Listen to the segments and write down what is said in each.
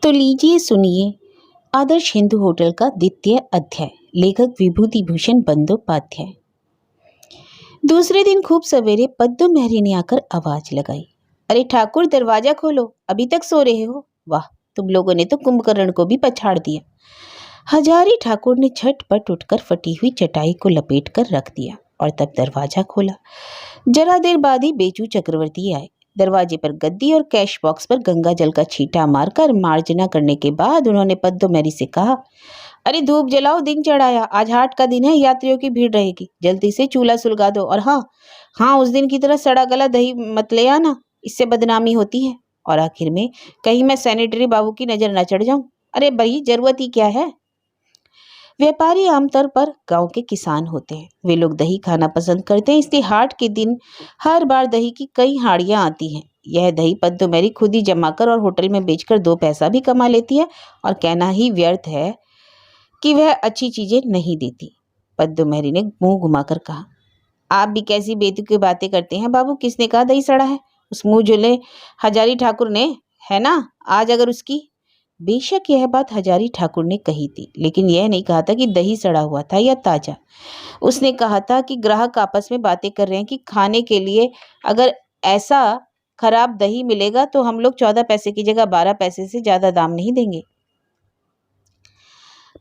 तो लीजिए सुनिए आदर्श हिंदू होटल का द्वितीय अध्याय। लेखक विभूति भूषण बंदोपाध्याय। दूसरे दिन खूब सवेरे पद्दू मेहरी ने आकर आवाज लगाई, अरे ठाकुर दरवाजा खोलो, अभी तक सो रहे हो? वाह, तुम लोगों ने तो कुंभकर्ण को भी पछाड़ दिया। हजारी ठाकुर ने झटपट उठकर फटी हुई चटाई को लपेट कर रख दिया और तब दरवाजा खोला। जरा देर बाद ही बेचू चक्रवर्ती आए। दरवाजे पर गद्दी और कैश बॉक्स पर गंगा जल का छींटा मारकर मार्जना करने के बाद उन्होंने पद्दो मेहरी से कहा, अरे धूप जलाओ, दिन चढ़ाया, आज हाट का दिन है, यात्रियों की भीड़ रहेगी, जल्दी से चूल्हा सुलगा दो। और हाँ, उस दिन की तरह सड़ा गला दही मत ले आना, इससे बदनामी होती है। और आखिर में कहीं मैं सैनिटरी बाबू की नजर न चढ़ जाऊं। अरे भाई, जरूरत ही क्या है। व्यापारी आमतौर पर गांव के किसान होते हैं। वे लोग दही खाना पसंद करते हैं, इसलिए हाट के दिन हर बार दही की कई हाड़ियां आती हैं। यह दही पद्दो मेहरी खुद ही जमाकर और होटल में बेचकर 2 पैसा भी कमा लेती है और कहना ही व्यर्थ है कि वह अच्छी चीजें नहीं देती। पद्दो मेहरी ने मुंह घुमाकर कहा, आप भी कैसी बेतुकी बातें करते हैं बाबू, किसने कहा दही सड़ा है? उस मुंह झुले हजारी ठाकुर ने, है ना? आज अगर उसकी बेशक यह बात हजारी ठाकुर ने कही थी, लेकिन यह नहीं कहा था कि दही सड़ा हुआ था या ताजा। उसने कहा था कि ग्राहक आपस में बातें कर रहे हैं कि खाने के लिए अगर ऐसा खराब दही मिलेगा तो हम लोग 14 पैसे की जगह 12 पैसे से ज्यादा दाम नहीं देंगे।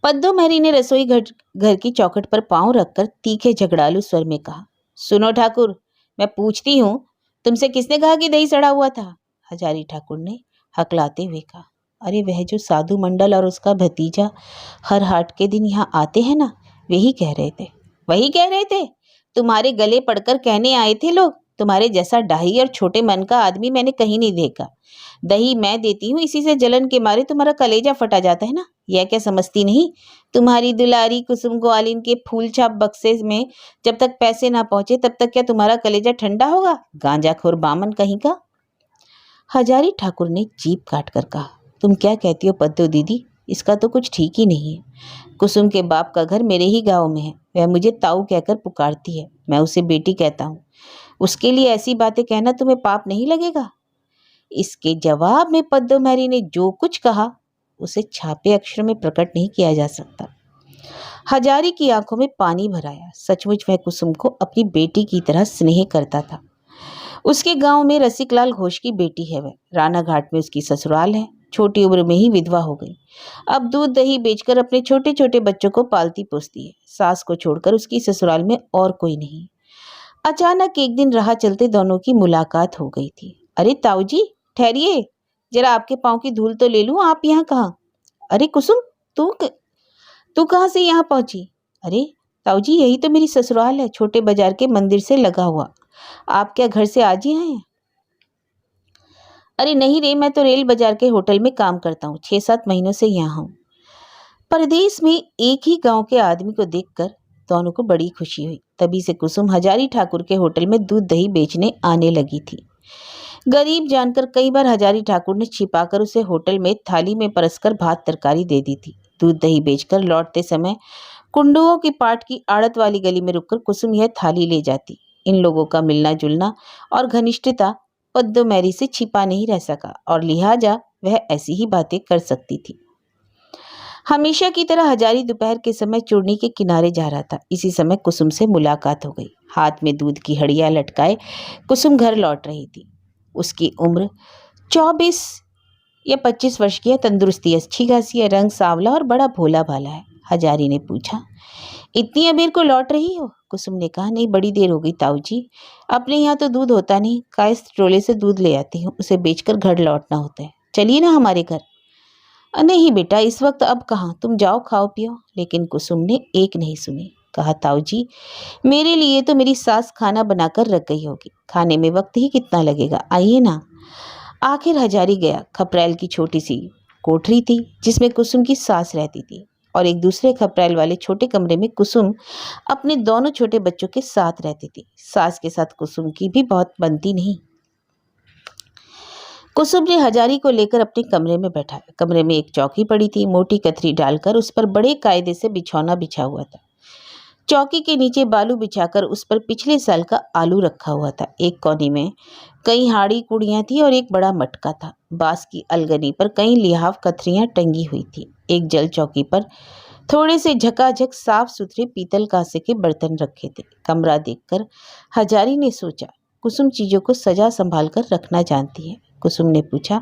पद्दो मेहरी ने रसोई घर की चौखट पर पांव रखकर तीखे झगड़ालू स्वर में कहा, सुनो ठाकुर, मैं पूछती हूँ, तुमसे किसने कहा कि दही सड़ा हुआ था? हजारी ठाकुर ने हकलाते हुए कहा, अरे वह जो साधु मंडल और उसका भतीजा हर हाट के दिन यहाँ आते हैं ना, वही कह रहे थे। वही कह रहे थे? तुम्हारे गले पड़कर कहने आए थे लोग? तुम्हारे जैसा डाही और छोटे मन का आदमी मैंने कहीं नहीं देखा। दही मैं देती हूँ, इसी से जलन के मारे तुम्हारा कलेजा फटा जाता है ना। यह क्या समझती नहीं? तुम्हारी दुलारी कुसुम ग्वालिन के फूल छाप बक्से में जब तक पैसे ना पहुंचे तब तक क्या तुम्हारा कलेजा ठंडा होगा? गांजाखोर बामन कहीं का। हजारी ठाकुर ने जीभ काट कर कहा, तुम क्या कहती हो पद्दो दीदी? इसका तो कुछ ठीक ही नहीं है। कुसुम के बाप का घर मेरे ही गांव में है। वह मुझे ताऊ कहकर पुकारती है, मैं उसे बेटी कहता हूँ। उसके लिए ऐसी बातें कहना तुम्हें पाप नहीं लगेगा? इसके जवाब में पद्दो मेहरी ने जो कुछ कहा उसे छापे अक्षर में प्रकट नहीं किया जा सकता। हजारी की आंखों में पानी भर आया। सचमुच वह कुसुम को अपनी बेटी की तरह स्नेह करता था। उसके गांव में रसिकलाल घोष की बेटी है। वह राना घाट में उसकी ससुराल है। छोटी उम्र में ही विधवा हो गई। अब दूध दही बेचकर अपने छोटे छोटे बच्चों को पालती पोसती है। सास को छोड़कर उसकी ससुराल में और कोई नहीं। अचानक एक दिन राह चलते दोनों की मुलाकात हो गई थी। अरे ताऊ जी, ठहरिए, जरा आपके पाँव की धूल तो ले लूं। आप यहाँ कहाँ? अरे कुसुम, तू कहाँ से यहाँ पहुंची? अरे ताऊ जी, यही तो मेरी ससुराल है, छोटे बाजार के मंदिर से लगा हुआ। आप क्या घर से आज ही आए हैं? अरे नहीं रे, मैं तो रेल बाजार के होटल में काम करता हूँ, 6-7 महीनों से यहाँ हूँ। परदेश में एक ही गांव के आदमी को देखकर दोनों को बड़ी खुशी हुई। तभी से कुसुम हजारी ठाकुर के होटल में दूध दही बेचने आने लगी थी। गरीब जानकर कई बार हजारी ठाकुर ने छिपाकर उसे होटल में थाली में परसकर भात तरकारी दे दी थी। दूध दही बेचकर लौटते समय कुंडुओं की पाट की आड़त वाली गली में रुककर कुसुम यह थाली ले जाती। इन लोगों का मिलना जुलना और घनिष्ठता पद्दो मेहरी से छिपा नहीं रह सका और लिहाजा वह ऐसी ही बातें कर सकती थी। हमेशा की तरह हजारी दोपहर के समय चूर्णी के किनारे जा रहा था। इसी समय कुसुम से मुलाकात हो गई। हाथ में दूध की हड़ियां लटकाए कुसुम घर लौट रही थी। उसकी उम्र 24 या 25 वर्ष की है। तंदुरुस्ती अच्छी खासी है, रंग सांवला और बड़ा भोला भाला है। हजारी ने पूछा, इतनी अबेर को लौट रही हो? कुसुम ने कहा, नहीं, बड़ी देर हो गई ताऊ जी। अपने यहाँ तो दूध होता नहीं, कायस ट्रोले से दूध ले आती हूँ, उसे बेचकर घर लौटना होता है। चलिए ना हमारे घर। नहीं बेटा, इस वक्त अब कहाँ, तुम जाओ खाओ पियो। लेकिन कुसुम ने एक नहीं सुनी। कहा, ताऊ जी, मेरे लिए तो मेरी सास खाना बनाकर रख गई होगी, खाने में वक्त ही कितना लगेगा, आइए ना। आखिर हजारी गया। खपरैल की छोटी सी कोठरी थी जिसमें कुसुम की सास रहती थी और एक दूसरे खपरैल वाले छोटे कमरे में कुसुम अपने दोनों छोटे बच्चों के साथ रहती थी। सास के साथ कुसुम की भी बहुत बनती नहीं। कुसुम ने हजारी को लेकर अपने कमरे में बैठाया। कमरे में एक चौकी पड़ी थी। मोटी कथरी डालकर उस पर बड़े कायदे से बिछौना बिछा हुआ था। चौकी के नीचे बालू बिछाकर उस पर पिछले साल का आलू रखा हुआ था। एक कोने में कई हाड़ी कुड़ियां थी और एक बड़ा मटका था। बांस की अलगनी पर कई लिहाफ कथरियां टंगी हुई थी। एक जल चौकी पर थोड़े से झकाझक साफ सुथरे पीतल कांसे के बर्तन रखे थे। कमरा देखकर हजारी ने सोचा, कुसुम चीजों को सजा संभाल कर रखना जानती है। कुसुम ने पूछा,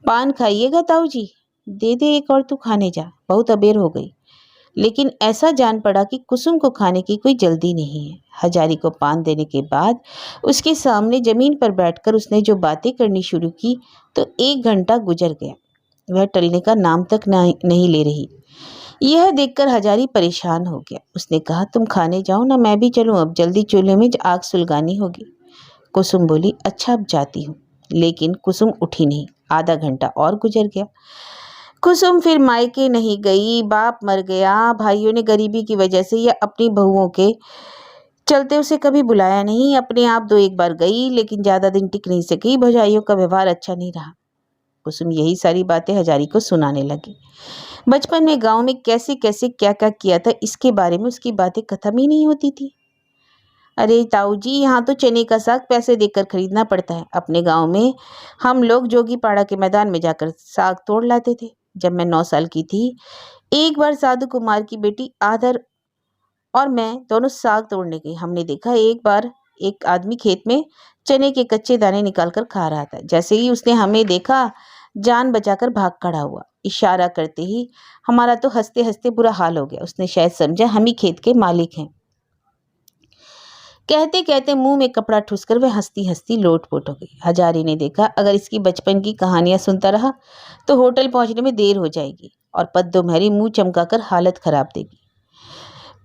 पान खाइएगा ताऊ जी? दे दे एक और, तू खाने जा, बहुत अबेर हो गई। लेकिन ऐसा जान पड़ा कि कुसुम को खाने की कोई जल्दी नहीं है। हजारी को पान देने के बाद उसके सामने जमीन पर बैठकर उसने जो बातें करनी शुरू की तो 1 घंटा गुजर गया। वह टलने का नाम तक नहीं ले रही। यह देखकर हजारी परेशान हो गया। उसने कहा, तुम खाने जाओ ना, मैं भी चलूं, अब जल्दी चूल्हे में आग सुलगानी होगी। कुसुम बोली, अच्छा अब जाती हूँ। लेकिन कुसुम उठी नहीं। आधा घंटा और गुजर गया। कुसुम फिर मायके नहीं गई। बाप मर गया, भाइयों ने गरीबी की वजह से या अपनी बहुओं के चलते उसे कभी बुलाया नहीं। अपने आप 2-1 बार गई, लेकिन ज्यादा दिन टिक नहीं सकी। भौजाइयों का व्यवहार अच्छा नहीं रहा। कुसुम यही सारी बातें हजारी को सुनाने लगी। बचपन में गांव में कैसे कैसे क्या क्या किया था, इसके बारे में उसकी बातें खत्म ही नहीं होती थी। अरे ताऊ जी, यहाँ तो चने का साग पैसे देकर खरीदना पड़ता है। अपने गांव में हम लोग जोगी पाड़ा के मैदान में जाकर साग तोड़ लाते थे। जब मैं 9 साल की थी, एक बार साधु कुमार की बेटी आदर और मैं दोनों साग तोड़ने गए। हमने देखा एक बार एक आदमी खेत में चने के कच्चे दाने निकालकर खा रहा था। जैसे ही उसने हमें देखा, जान बचाकर भाग खड़ा हुआ। इशारा करते ही हमारा तो हंसते हंसते बुरा हाल हो गया। उसने शायद समझा हम ही खेत के मालिक हैं। कहते कहते मुंह में कपड़ा ठूसकर वह हंसती हंसती लोटपोट हो गई। हजारी ने देखा, अगर इसकी बचपन की कहानियां सुनता रहा तो होटल पहुंचने में देर हो जाएगी और पद्दो महरी मुंह चमकाकर हालत खराब देगी।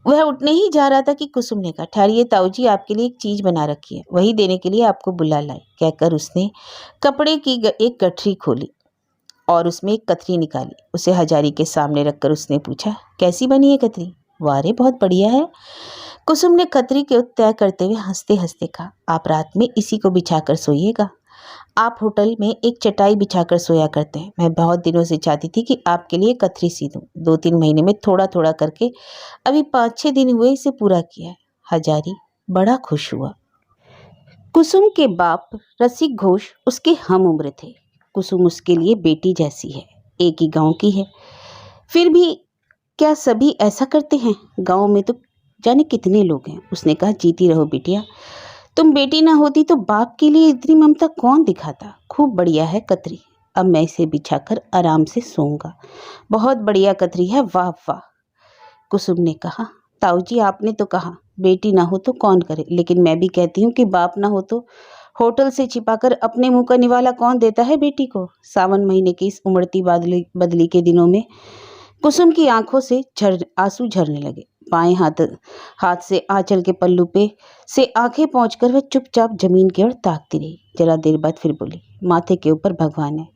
वह उठने ही जा रहा था कि कुसुम ने कहा, ठहरिए ताऊ जी, आपके लिए एक चीज बना रखी है, वही देने के लिए आपको बुला लाई। कहकर उसने कपड़े की एक गठरी खोली और उसमें एक कतरी निकाली। उसे हजारी के सामने रखकर उसने पूछा, कैसी बनी है कतरी? वारे, बहुत बढ़िया है। कुसुम ने कतरी के तय करते हुए हंसते हंसते कहा, आप रात में इसी को बिछाकर सोइएगा। आप होटल में एक चटाई बिछाकर सोया करते हैं। मैं बहुत दिनों से चाहती थी कि आपके लिए कतरी सी दूं। 2-3 महीने में थोड़ा थोड़ा करके अभी 5-6 दिन हुए इसे पूरा किया है। हजारी बड़ा खुश हुआ। कुसुम के बाप रसिक घोष उसके हम उम्र थे। कुसुम उसके लिए बेटी जैसी है, एक ही गांव की है। फिर भी क्या सभी ऐसा करते हैं? गांव में तो जाने कितने लोग हैं। उसने कहा, जीती रहो बिटिया, तुम बेटी ना होती तो बाप के लिए इतनी ममता कौन दिखाता। खूब बढ़िया है कतरी, अब मैं इसे बिछाकर आराम से सोऊंगा। बहुत बढ़िया कतरी है, वाह वाह। कुसुम ने कहा, ताऊ जी, आपने तो कहा बेटी ना हो तो कौन करे, लेकिन मैं भी कहती हूँ कि बाप ना हो तो होटल से छिपाकर अपने मुंह का निवाला कौन देता है बेटी को। सावन महीने की इस उमड़ती बदली के दिनों में कुसुम की आंखों से आंसू झरने लगे। बाएं हाथ से आंचल के पल्लू पे से आंखें पहुंचकर वह चुपचाप जमीन की ओर ताकती रही। जरा देर बाद फिर बोली, माथे के ऊपर भगवान है।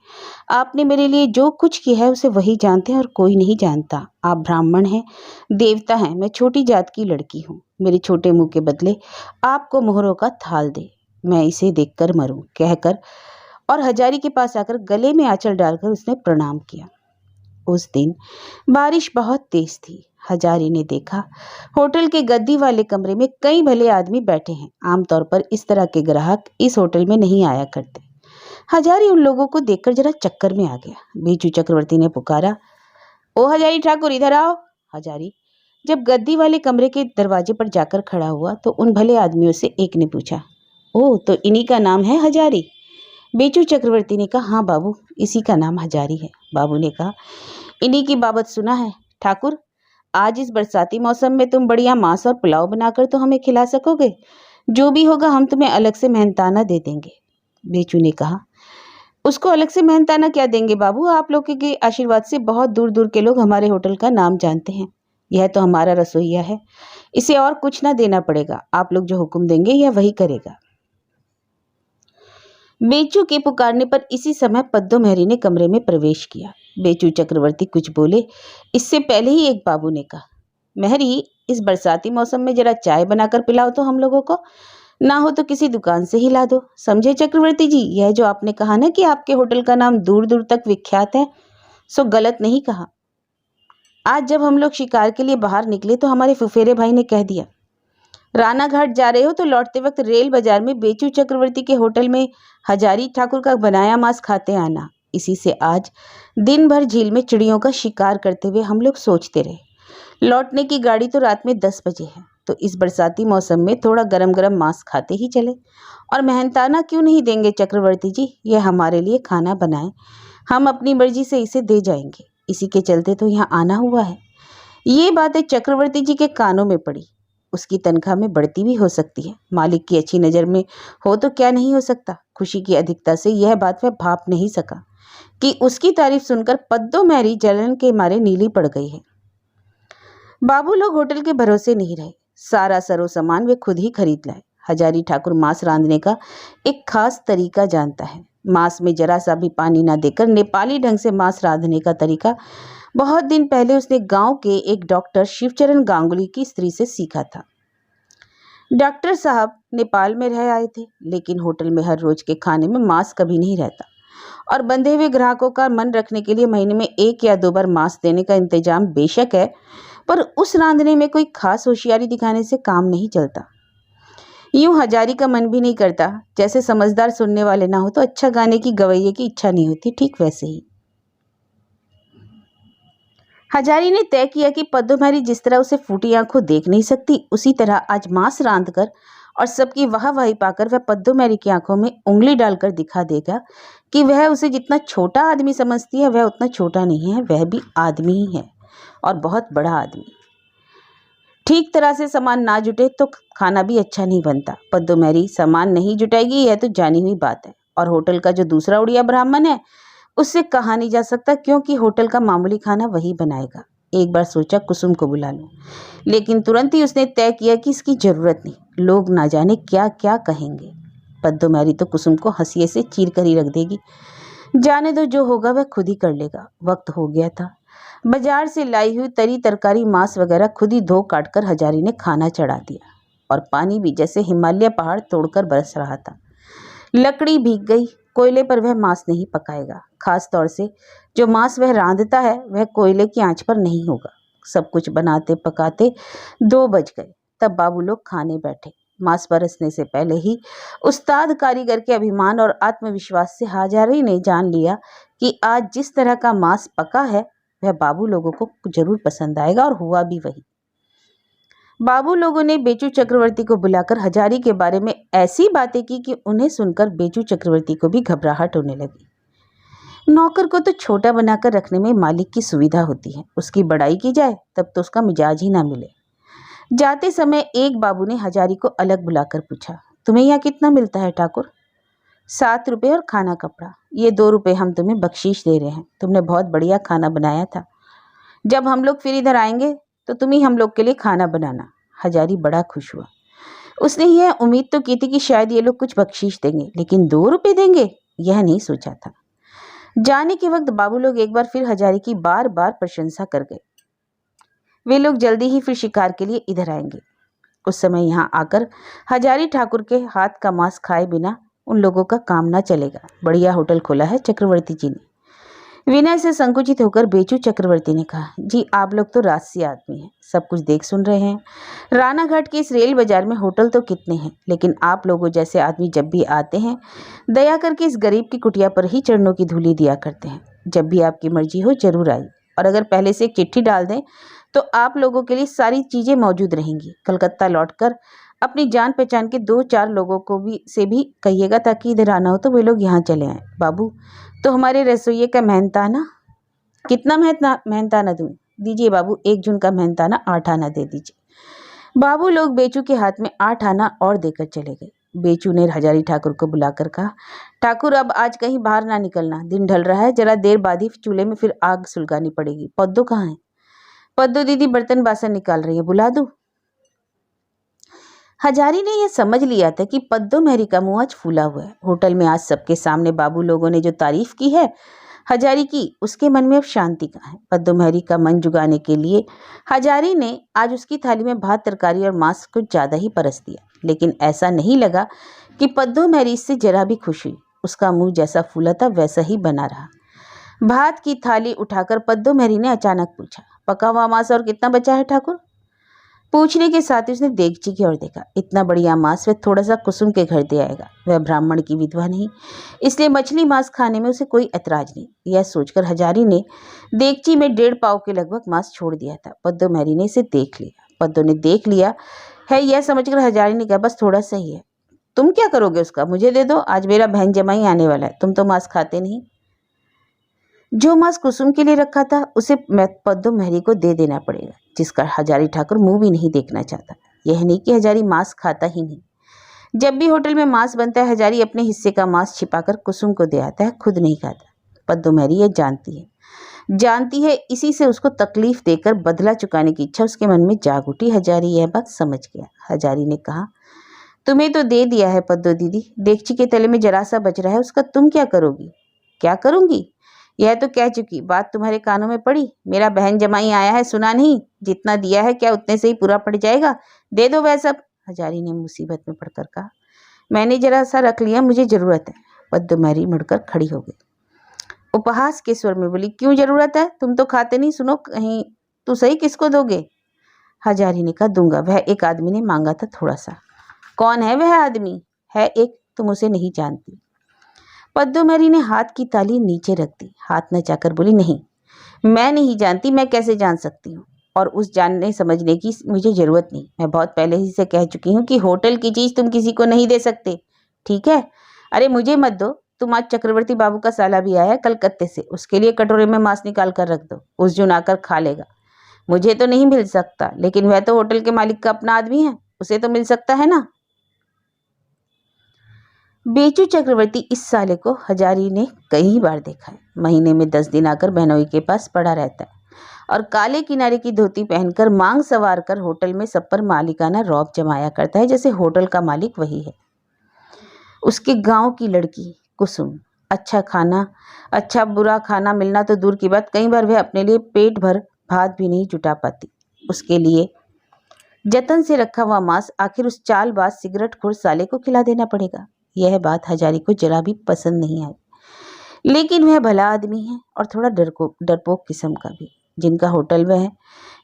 आपने मेरे लिए जो कुछ किया है उसे वही जानते हैं और कोई नहीं जानता। आप ब्राह्मण हैं, देवता हैं, मैं छोटी जात की लड़की हूँ। मेरे छोटे मुंह के बदले आपको मोहरों का थाल दे, मैं इसे देखकर मरूं, कहकर और हजारी के पास आकर गले में आंचल डालकर उसने प्रणाम किया। उस दिन बारिश बहुत तेज थी। हजारी ने देखा, होटल के गद्दी वाले कमरे में कई भले आदमी बैठे हैं। आमतौर पर इस तरह के ग्राहक इस होटल में नहीं आया करते। हजारी उन लोगों को देखकर जरा चक्कर में आ गया। बीजू चक्रवर्ती ने पुकारा, ओ हजारी ठाकुर, इधर आओ। हजारी जब गद्दी वाले कमरे के दरवाजे पर जाकर खड़ा हुआ तो उन भले आदमियों से एक ने पूछा, ओ, तो इन्हीं का नाम है हजारी? बेचू चक्रवर्ती ने कहा, हाँ बाबू, इसी का नाम हजारी है। बाबू ने कहा, इन्हीं की बाबत सुना है ठाकुर, आज इस बरसाती मौसम में तुम बढ़िया मांस और पुलाव बनाकर तो हमें खिला सकोगे। जो भी होगा हम तुम्हें अलग से मेहनताना दे देंगे। बेचू ने कहा, उसको अलग से मेहनताना क्या देंगे बाबू, आप लोगों के आशीर्वाद से बहुत दूर दूर के लोग हमारे होटल का नाम जानते हैं। यह तो हमारा रसोइया है, इसे और कुछ ना देना पड़ेगा। आप लोग जो हुक्म देंगे यह वही करेगा। बेचू के पुकारने पर इसी समय पद्दो महरी ने कमरे में प्रवेश किया। बेचू चक्रवर्ती कुछ बोले, इससे पहले ही एक बाबू ने कहा, महरी, इस बरसाती मौसम में जरा चाय बनाकर पिलाओ तो हम लोगों को, ना हो तो किसी दुकान से ही ला दो। समझे चक्रवर्ती जी, यह जो आपने कहा ना कि आपके होटल का नाम दूर दूर तक विख्यात है, सो गलत नहीं कहा। आज जब हम लोग शिकार के लिए बाहर निकले तो हमारे फुफेरे भाई ने कह दिया, राना घाट जा रहे हो तो लौटते वक्त रेल बाजार में बेचू चक्रवर्ती के होटल में हजारी ठाकुर का बनाया मांस खाते आना। इसी से आज दिन भर झील में चिड़ियों का शिकार करते हुए हम लोग सोचते रहे। लौटने की गाड़ी तो रात में 10 बजे है, तो इस बरसाती मौसम में थोड़ा गरम गरम मांस खाते ही चले। और मेहनताना क्यों नहीं देंगे चक्रवर्ती जी, यह हमारे लिए खाना बनाए, हम अपनी मर्जी से इसे दे जाएंगे। इसी के चलते तो यहाँ आना हुआ है। ये बातें चक्रवर्ती जी के कानों में पड़ी। उसकी तनख्वाह में बढ़ती भी हो सकती है, मालिक की अच्छी नज़र में हो तो क्या नहीं हो सकता। खुशी की अधिकता से यह बात वह भाप नहीं सका कि उसकी तारीफ सुनकर पद्दो मैरी जलन के मारे नीली पड़ गई है। बाबू लोग होटल के भरोसे नहीं रहे। सारा सरो सामान वे खुद ही खरीद लाए। हजारी ठाकुर मांस रांधने का एक खास तरीका जानता है। मांस में जरा सा भी पानी ना देकर नेपाली ढंग से मांस रांधने का तरीका बहुत दिन पहले उसने गांव के एक डॉक्टर शिवचरण गांगुली की स्त्री से सीखा था। डॉक्टर साहब नेपाल में रह आए थे, लेकिन होटल में हर रोज के खाने में मांस कभी नहीं रहता और बंधे हुए ग्राहकों का मन रखने के लिए महीने में 1 या 2 बार मांस देने का इंतजाम बेशक है, पर उस रांधने में कोई खास होशियारी दिखाने से काम नहीं चलता। यूं हजारी का मन भी नहीं करता, जैसे समझदार सुनने वाले ना हो तो अच्छा गाने की गवैये की इच्छा नहीं होती, ठीक वैसे ही हजारी ने तय किया कि पद्दोमारी जिस तरह उसे फूटी आंखों देख नहीं सकती, उसी तरह आज मांस रांध कर और सबकी वाहवाही पाकर वह पद्दोमारी की आंखों में उंगली डालकर दिखा देगा कि वह उसे जितना छोटा आदमी समझती है वह उतना छोटा नहीं है, वह भी आदमी ही है और बहुत बड़ा आदमी। ठीक तरह से सामान ना जुटे तो खाना भी अच्छा नहीं बनता। पद्दोमारी सामान नहीं जुटाएगी, यह तो जानी हुई बात है। और होटल का जो दूसरा उड़िया ब्राह्मण है उससे कहा नहीं जा सकता, क्योंकि होटल का मामूली खाना वही बनाएगा। एक बार सोचा कुसुम को बुला लूं, लेकिन तुरंत ही उसने तय किया कि इसकी जरूरत नहीं, लोग ना जाने क्या क्या कहेंगे। पद्दोमारी तो कुसुम को हंसिए से चीर कर ही रख देगी। जाने दो, जो होगा वह खुद ही कर लेगा। वक्त हो गया था। बाजार से लाई हुई तरी तरकारी मांस वगैरह खुद ही धो काट कर हजारी ने खाना चढ़ा दिया और पानी भी जैसे हिमालय पहाड़ तोड़कर बरस रहा था। लकड़ी भीग गई, कोयले पर वह मांस नहीं पकाएगा। खास तौर से जो मांस वह रांधता है वह कोयले की आंच पर नहीं होगा। सब कुछ बनाते पकाते 2 बज गए। तब बाबू लोग खाने बैठे। मांस बरसने से पहले ही उस्ताद कारीगर के अभिमान और आत्मविश्वास से हजारी ने जान लिया कि आज जिस तरह का मांस पका है वह बाबू लोगों को जरूर पसंद आएगा, और हुआ भी वही। बाबू लोगों ने बेचू चक्रवर्ती को बुलाकर हजारी के बारे में ऐसी बातें की कि उन्हें सुनकर बेचू चक्रवर्ती को भी घबराहट होने लगी। नौकर को तो छोटा बनाकर रखने में मालिक की सुविधा होती है, उसकी बड़ाई की जाए तब तो उसका मिजाज ही ना मिले। जाते समय एक बाबू ने हजारी को अलग बुलाकर पूछा, तुम्हें यहाँ कितना मिलता है ठाकुर? 7 रुपये और खाना कपड़ा। ये 2 रुपये हम तुम्हें बख्शीश दे रहे हैं, तुमने बहुत बढ़िया खाना बनाया था। जब हम लोग फिर इधर आएंगे तो तुम ही हम लोग के लिए खाना बनाना। हजारी बड़ा खुश हुआ। उसने यह उम्मीद तो की थी कि शायद ये लोग कुछ बख्शीश देंगे, लेकिन 2 रुपये देंगे यह नहीं सोचा था। जाने के वक्त बाबू लोग एक बार फिर हजारी की बार बार प्रशंसा कर गए। वे लोग जल्दी ही फिर शिकार के लिए इधर आएंगे। उस समय यहाँ आकर हजारी ठाकुर के हाथ का मांस खाए बिना उन लोगों का काम ना चलेगा। बढ़िया होटल खोला है चक्रवर्ती जी ने। विनय से संकुचित होकर बेचू चक्रवर्ती ने कहा, जी आप लोग तो राजसी आदमी हैं, सब कुछ देख सुन रहे हैं। रानाघाट के इस रेल बाजार में होटल तो कितने हैं, लेकिन आप लोगों जैसे आदमी जब भी आते हैं दया करके इस गरीब की कुटिया पर ही चरणों की धूली दिया करते हैं। जब भी आपकी मर्जी हो जरूर आइए, और अगर पहले से एक चिट्ठी डाल दें तो आप लोगों के लिए सारी चीज़ें मौजूद रहेंगी। कलकत्ता लौटकर अपनी जान पहचान के 2-4 लोगों को भी कहिएगा, ताकि इधर आना हो तो वे लोग यहाँ चले आएँ। बाबू तो हमारे रसोइये का मेहनताना कितना मेहनताना दूँ? दीजिए बाबू, 1 जून का मेहनताना 8 आना दे दीजिए। बाबू लोग बेचू के हाथ में 8 आना और देकर चले गए। बेचू ने हजारी ठाकुर को बुलाकर कहा, ठाकुर अब आज कहीं बाहर ना निकलना, दिन ढल रहा है, जरा देर बाद ही चूल्हे में फिर आग सुलगानी पड़ेगी। पद्दो कहाँ है? पद्दो दीदी बर्तन बासन निकाल रही है, बुला दूं? हजारी ने यह समझ लिया था कि पद्दो मैरी का मुंह आज फूला हुआ है। होटल में आज सबके सामने बाबू लोगों ने जो तारीफ की है हजारी की, उसके मन में अब शांति कहाँ है। पद्दो मैरी का मन जुगाने के लिए हजारी ने आज उसकी थाली में भात तरकारी और मांस कुछ ज्यादा ही परस दिया, लेकिन ऐसा नहीं लगा कि पद्दो मैरी इससे जरा भी खुश हुई। उसका मुंह जैसा फूला था वैसा ही बना रहा। भात की थाली उठाकर पद्दो मेहरी ने अचानक पूछा, पका हुआ मांस और कितना बचा है ठाकुर? पूछने के साथ ही उसने देगची की ओर देखा। इतना बढ़िया मांस वह थोड़ा सा कुसुम के घर दे आएगा। वह ब्राह्मण की विधवा नहीं, इसलिए मछली मांस खाने में उसे कोई ऐतराज नहीं। यह सोचकर हजारी ने देगची में 1.5 पाव के लगभग मांस छोड़ दिया था। पद्दो मैरी ने इसे देख लिया। पद्दो ने देख लिया है यह समझकर हजारी ने कहा, बस थोड़ा सा ही है। तुम क्या करोगे उसका? मुझे दे दो, आज मेरा बहन जमाई आने वाला है। तुम तो मांस खाते नहीं। जो मांस कुसुम के लिए रखा था उसे पद्दो मेहरी को दे देना पड़ेगा, जिसका हजारी ठाकुर मुंह भी नहीं देखना चाहता। यह नहीं कि हजारी मांस खाता ही नहीं। जब भी होटल में मांस बनता है हजारी अपने हिस्से का मांस छिपाकर कुसुम को दे आता है, खुद नहीं खाता। पद्दो मेहरी यह जानती है, इसी से उसको तकलीफ देकर बदला चुकाने की इच्छा उसके मन में जाग उठी। हजारी यह बात समझ गया। हजारी ने कहा, तुम्हें तो दे दिया है पद्दो दीदी, देगची के तले में जरा सा बच रहा है, उसका तुम क्या करोगी? क्या करूंगी? यह तो कह चुकी, बात तुम्हारे कानों में पड़ी? मेरा बहन जमाई आया है, सुना नहीं? जितना दिया है क्या उतने से ही पूरा पड़ जाएगा? दे दो वह सब। हजारी ने मुसीबत में पड़कर कहा, मैंने जरा सा रख लिया, मुझे जरूरत है। पद्दो मेहरी मुड़कर खड़ी हो गई। उपहास के स्वर में बोली, क्यों जरूरत है? तुम तो खाते नहीं, सुनो कहीं तो सही, किसको दोगे? हजारी ने कहा, दूंगा, वह एक आदमी ने मांगा था थोड़ा सा। कौन है वह आदमी? है एक, तुम उसे नहीं जानती। पद्दो मेहरी ने हाथ की ताली नीचे रख दी। हाथ नचाकर बोली, नहीं, मैं नहीं जानती। मैं कैसे जान सकती हूँ? और उस जानने समझने की मुझे जरूरत नहीं। मैं बहुत पहले ही से कह चुकी हूँ कि होटल की चीज तुम किसी को नहीं दे सकते, ठीक है? अरे मुझे मत दो, तुम आज चक्रवर्ती बाबू का साला भी आया है कलकत्ते से, उसके लिए कटोरे में मांस निकाल कर रख दो, उस जुन आकर खा लेगा। मुझे तो नहीं मिल सकता, लेकिन वह तो होटल के मालिक का अपना आदमी है, उसे तो मिल सकता है ना। बेचू चक्रवर्ती इस साले को हजारी ने कई बार देखा है। महीने में 10 दिन आकर बहनोई के पास पड़ा रहता है और काले किनारे की धोती पहनकर मांग सवार कर होटल में सब पर मालिकाना रौब जमाया करता है, जैसे होटल का मालिक वही है। उसके गांव की लड़की कुसुम, अच्छा बुरा खाना मिलना तो दूर की बात, कई बार वह अपने लिए पेट भर भात भी नहीं जुटा पाती। उसके लिए जतन से रखा हुआ मांस आखिर उस चालबाज सिगरेटखोर साले को खिला देना पड़ेगा। यह बात हजारी को जरा भी पसंद नहीं आई, लेकिन वह भला आदमी है और थोड़ा डरपोक किस्म का भी। जिनका होटल में है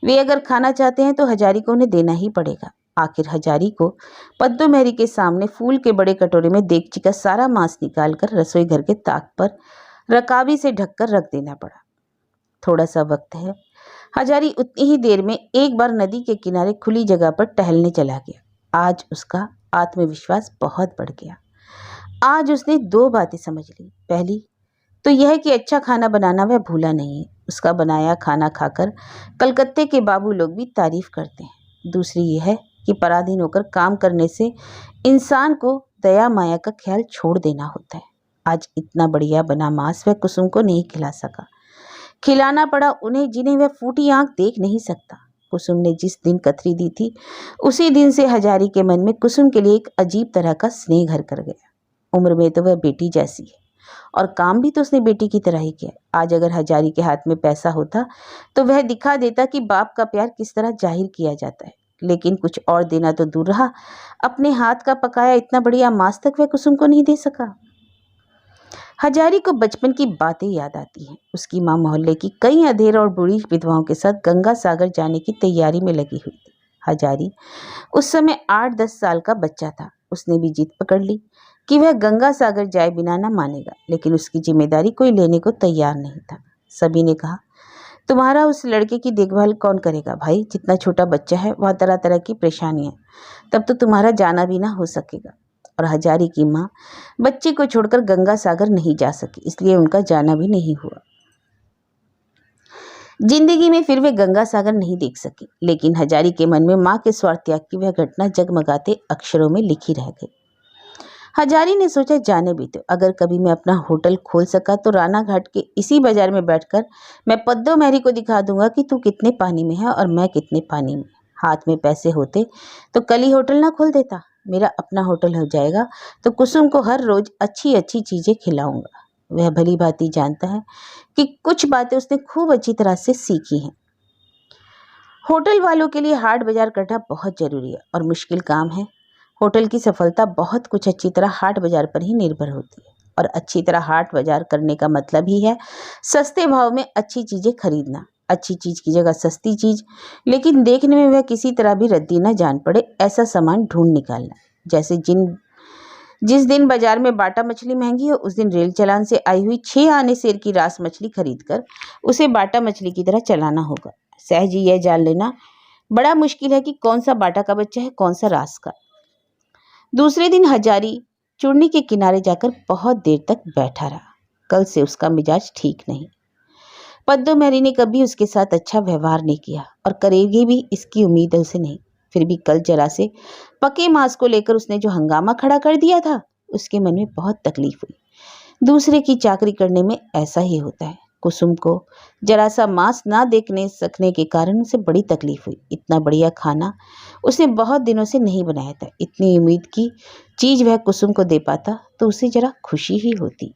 वे अगर खाना चाहते हैं तो हजारी को उन्हें देना ही पड़ेगा। आखिर हजारी को पद्दो मेहरी के सामने फूल के बड़े कटोरे में देगची का सारा मांस निकालकर रसोई घर के ताक पर रकाबी से ढककर रख देना पड़ा। थोड़ा सा वक्त है। हजारी उतनी ही देर में एक बार नदी के किनारे खुली जगह पर टहलने चला गया। आज उसका आत्मविश्वास बहुत बढ़ गया। आज उसने 2 बातें समझ ली। पहली तो यह कि अच्छा खाना बनाना वह भूला नहीं है, उसका बनाया खाना खाकर कलकत्ते के बाबू लोग भी तारीफ करते हैं। दूसरी यह है कि पराधीन होकर काम करने से इंसान को दया माया का ख्याल छोड़ देना होता है। आज इतना बढ़िया बना मांस वह कुसुम को नहीं खिला सका। खिलाना पड़ा उन्हें जिन्हें वह फूटी आंख देख नहीं सकता। कुसुम ने जिस दिन कथरी दी थी उसी दिन से हजारी के मन में कुसुम के लिए एक अजीब तरह का स्नेह घर कर गया। उम्र में तो वह बेटी जैसी है और काम भी तो उसने बेटी की तरह ही किया। आज अगर हजारी के हाथ में पैसा होता तो वह दिखा देता कि बाप का प्यार किस तरह जाहिर किया जाता है, लेकिन कुछ और देना तो दूर रहा, अपने हाथ का पकाया इतना बढ़िया मांस तक वह कुसुम को नहीं दे सका। हजारी को बचपन की बातें याद आती हैं। उसकी माँ मोहल्ले की कई अधेड़ और बूढ़ी विधवाओं के साथ गंगा सागर जाने की तैयारी में लगी हुई थी। हजारी उस समय 8-10 साल का बच्चा था। उसने भी जिद पकड़ ली कि वह गंगा सागर जाए बिना न मानेगा, लेकिन उसकी जिम्मेदारी कोई लेने को तैयार नहीं था। सभी ने कहा, तुम्हारा उस लड़के की देखभाल कौन करेगा भाई? जितना छोटा बच्चा है वह तरह तरह की परेशानियां, तब तो तुम्हारा जाना भी ना हो सकेगा। और हजारी की माँ बच्चे को छोड़कर गंगा सागर नहीं जा सकी, इसलिए उनका जाना भी नहीं हुआ। जिंदगी में फिर वे गंगा सागर नहीं देख सकी, लेकिन हजारी के मन में माँ के स्वार्थ त्याग की वह घटना जगमगाते अक्षरों में लिखी रह गई। हजारी ने सोचा, जाने भी तो, अगर कभी मैं अपना होटल खोल सका तो राना घाट के इसी बाजार में बैठकर मैं पद्दो मेहरी को दिखा दूंगा कि तू कितने पानी में है और मैं कितने पानी में। हाथ में पैसे होते तो कल ही होटल ना खोल देता। मेरा अपना होटल हो जाएगा तो कुसुम को हर रोज अच्छी अच्छी चीजें खिलाऊंगा। वह भली भांति जानता है कि कुछ बातें उसने खूब अच्छी तरह से सीखी हैं। होटल वालों के लिए हाट बाजार करना बहुत जरूरी है और मुश्किल काम है। होटल की सफलता बहुत कुछ अच्छी तरह हाट बाजार पर ही निर्भर होती है। और अच्छी तरह हाट बाजार करने का मतलब ही है सस्ते भाव में अच्छी चीजें खरीदना, अच्छी चीज की जगह सस्ती चीज, लेकिन देखने में वह किसी तरह भी रद्दी न जान पड़े ऐसा सामान ढूंढ निकालना। जैसे जिस दिन बाजार में बाटा मछली महंगी हो उस दिन रेल चलान से आई हुई 6 आने सेर की रास मछली खरीदकर उसे बाटा मछली की तरह चलाना होगा। सहज ही यह जान लेना बड़ा मुश्किल है कि कौन सा बाटा का बच्चा है, कौन सा रास का। दूसरे दिन हजारी चूर्णी के किनारे जाकर बहुत देर तक बैठा रहा। कल से उसका मिजाज ठीक नहीं। पद्दो मैरी ने कभी उसके साथ अच्छा व्यवहार नहीं किया और करेगी भी, इसकी उम्मीद है उसे नहीं। फिर भी कल जरा से पके मांस को लेकर उसने जो हंगामा खड़ा कर दिया था, उसके मन में बहुत तकलीफ हुई। दूसरे की चाकरी करने में ऐसा ही होता है। कुसुम को जरा सा मांस ना देखने सकने के कारण उसे बड़ी तकलीफ हुई। इतना बढ़िया खाना उसने बहुत दिनों से नहीं बनाया था। इतनी उम्मीद की चीज वह कुसुम को दे पाता तो उसे जरा खुशी ही होती।